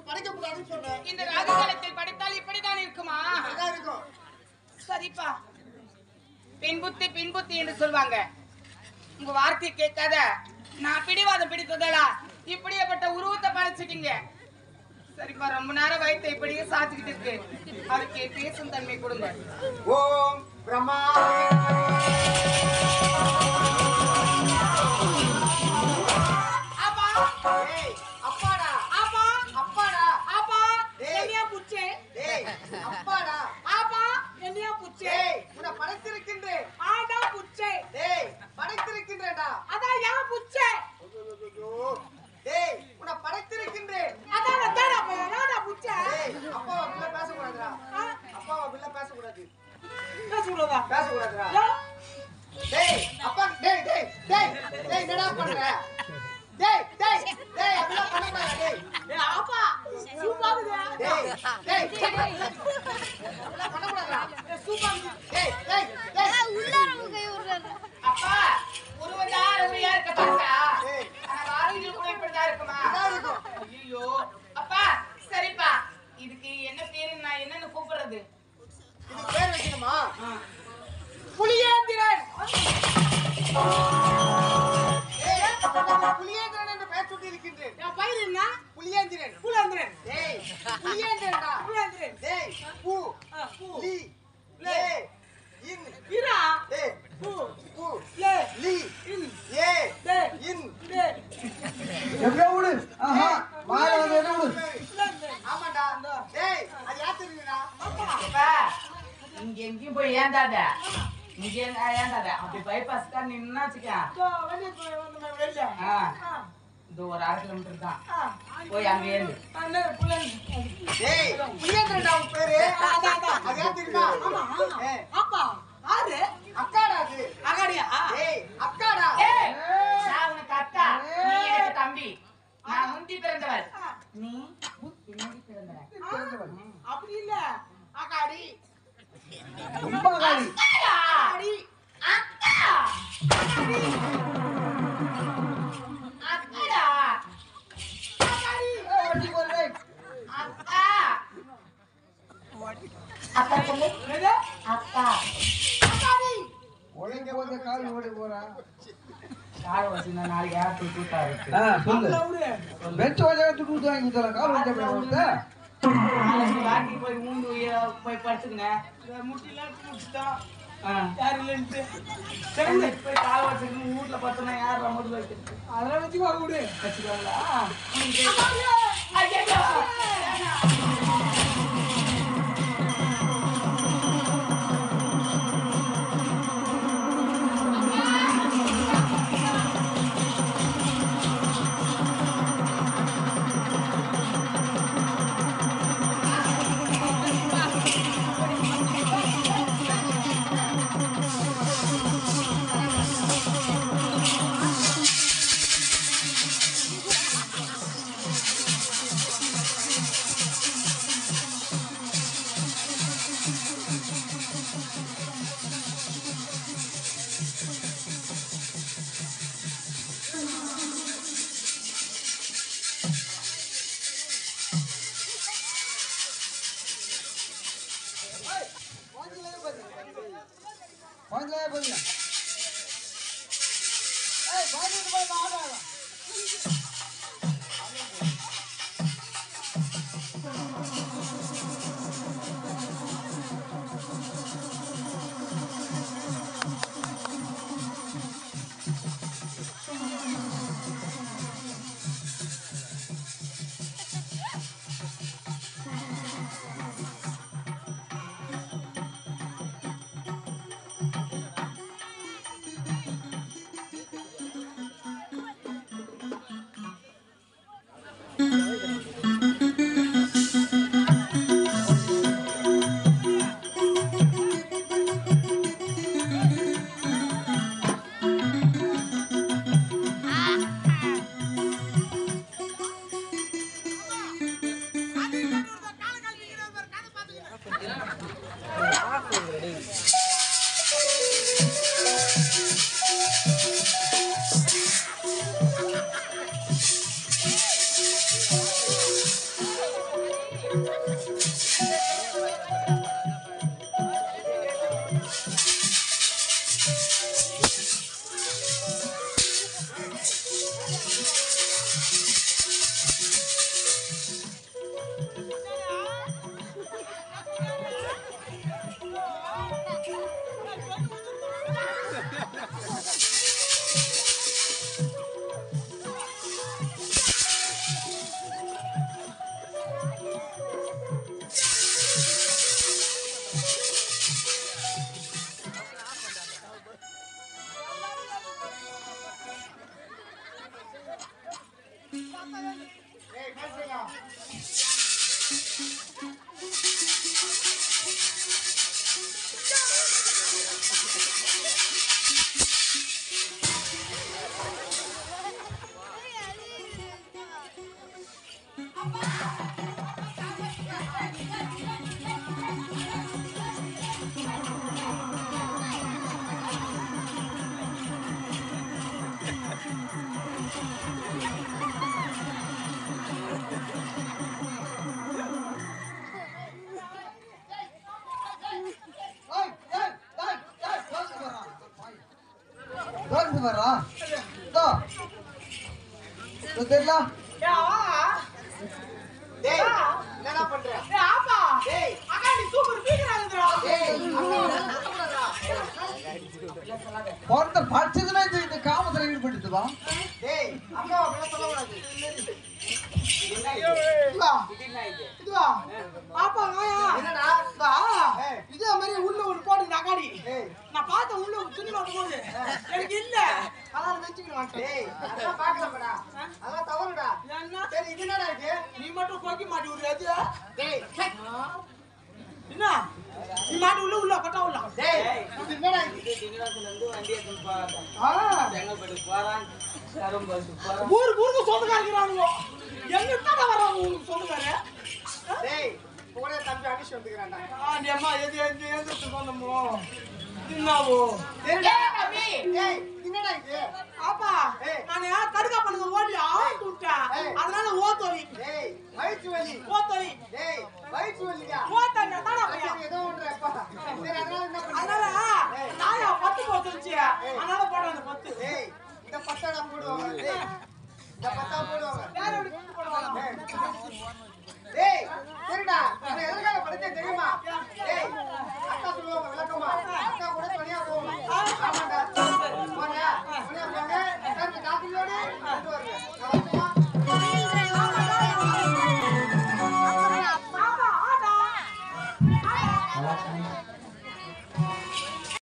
படைக்க கூடாதுன்னு சொன்னேன். இந்த ராஜகாலத்தில் படைத்தால் இப்படிதான் இருக்குமா? இருக்கும். சரிப்பா. பின்புத்தி பின்புத்தி என்று சொல்வாங்க. உங்க வார்த்தை கேட்காத நான் பிடிவாதம் பிடித்ததா இப்படியேப்பட்ட உருவத்தை படைச்சிட்டீங்க. சரிப்பா, ரொம்ப நேரம் வயிற்று இப்படியே சாச்சுக்கிட்டு இருக்கு. அதுக்கு பேசும் தன்மை கொடுங்க. ஓம் பிரம்மா அப்பாடா ஆப்பா அப்பாடா ஆப்பா என்னையா புச்சே அப்பாடா ஆப்பா என்னையா புச்சே உன்னை படைத்திருக்கின்றேன். ஆடா புச்சே படைத்திருக்கின்றேன்டா. அதான் ஏன் புச்சே உன்னை படைத்திருக்கின்றேன். அதான் அதான் ஏடா புச்சே அப்பாவா பிள்ளை பேசக்கூடாதுடா. அப்பாவா பிள்ளை பேசக்கூடாது. பேசக்கூடாதா? பேசக்கூடாதுடா. அப்பா என்னடா பண்ற? அப்படிலாம் பண்ணக்கூடாது. ஆப்பா சூப்பாகுதா? அப்படிலாம் பண்ணக்கூடாதுடா. சூப்பாகுது. அப்பா உருவதார் உரியா இருக்க பாத்தா ஆனா வாரிகள் கூட இப்படிதான் இருக்குமா? ஐயோ அப்பா சரிப்பா, இதுக்கு என்ன பேரு, நான் என்னன்னு கூப்பிடுறது? இதுக்கு பேர் வைக்கணுமா? புலியேந்திரன். புலியேந்திரன் என்று பெயர் சொல்லி இருக்கின்றேன். என் பயிர் என்ன? புலியேந்திரன். புலேந்திரன். புலியேந்திரன்டா. புலேந்திரன். பூ லி லே இன் வீரா பூ லே லி இன் ஏ லே இன் லே எப்படியா விடு? ஆஹா, வாழ வந்து என்ன விடு? புலேந்திரன். ஆமாடா. அது யாத்திருக்கா? அப்பா இங்க எங்கேயும் போய் ஏந்தாத, இங்க ஏந்தாத. அப்படி பைபாஸ் தான் நின்னாச்சுக்க இந்த ஒரு 1/2 கிலோமீட்டர் தான் போய் அங்க ஏந்து. புலியேந்திரன்டா உன் பேரு? அது யாத்திருக்கா? அப்பா ஆறு அக்காடா அது. அகாடியா? அக்காடா. நான் உனக்கு அக்கா, நீ எனக்கு தம்பி. நான் முந்தி பிறந்தவர், நீ பின்னாடி பிறந்தவர். அப்படி இல்ல, அகாடி ரொம்ப காலி. அகாடி அக்கா அகாடி அக்காடா அகாடி வண்டி போறே. அக்கா அக்கா சொல்லு. என்னது? அக்கா அகாடி. ஒழுங்க வந்து கால் ஓடி போறா. கால் வச்சினா நாளைக்கு யார் தூட்டா இருக்கு. சொல்லு. பெஞ்ச் வச்சா தூட்டு வாங்கி தர கால் வச்சா போறத. நாளைக்கு வாக்கி போய் மூந்து போய் படுத்துங்க. முட்டிலாம் முட்டிட்டா. யார் இல்லன்ட்டு. சரி போய் கால் வச்சிட்டு வீட்ல படுத்துனா யார் ரமது வைக்கிறது? அதெல்லாம் வச்சு வா விடு. வச்சுக்கோங்களா? ஐயோ. ஏய் பேசுங்க வரா தெரியல டேய் என்னடா பண்ற ஆமா டேய் அக்கா நீ சூப்பர் பீக்கறாங்கடா பொறுத்த படிச்சதுமே இந்த காமத்துல ஈடுபட்டுது வா டேய் அம்மா அப்படியே சொல்லக்கூடாது இதுவா பாப்பா வாயா என்னடா வா ஏய். இதே மாதிரி உள்ள ஒரு போட்டு நகாடி ஏய் நான் பார்த்த உள்ள ஒரு துணி மாட்டும் போது எனக்கு இல்ல அதான் வெச்சுக்கிட்டு வந்துட்டேன் டேய் அதெல்லாம் பார்க்கலடா அதெல்லாம் தவறுடா என்ன சரி இது என்னடா இது நீ மட்டும் கோக்கி மாட்டி விடுற அது டேய் என்ன நீ மாட்டி உள்ள கொட்டா உள்ள டேய் இது என்னடா இது ஊருக்கு சொந்தக்காரங்க எங்க தானே வர்றாங்க உங்களுக்கு சொந்தக்கார டேய் கூட தம்பி அனிஷ் வந்துக்கறான்டா ஆண்டி அம்மா எது சொந்தமோ என்னவோ டேய் தம்பி டேய் என்னடா இது ஆப்பா ஏய். நானே கடுகா பண்ணுங்க ஓடி ஆட்டு விட்டேன் ஏய். அதனால ஓத்தோலி டேய் வயிற்று வலி ஓத்தோலி டேய் வயிற்று வலிடா ஓத்தங்க தானா பையா சரி ஏதோ ஒன்றப்பா சரி அதனால என்ன பண்ண அதனால நாயா 10 போட்டுச்சு அதனால போடுறேன் அந்த 10 டேய் இந்த பத்தாடா போடுவாங்க டேய் இந்த பத்தா போடுவாங்க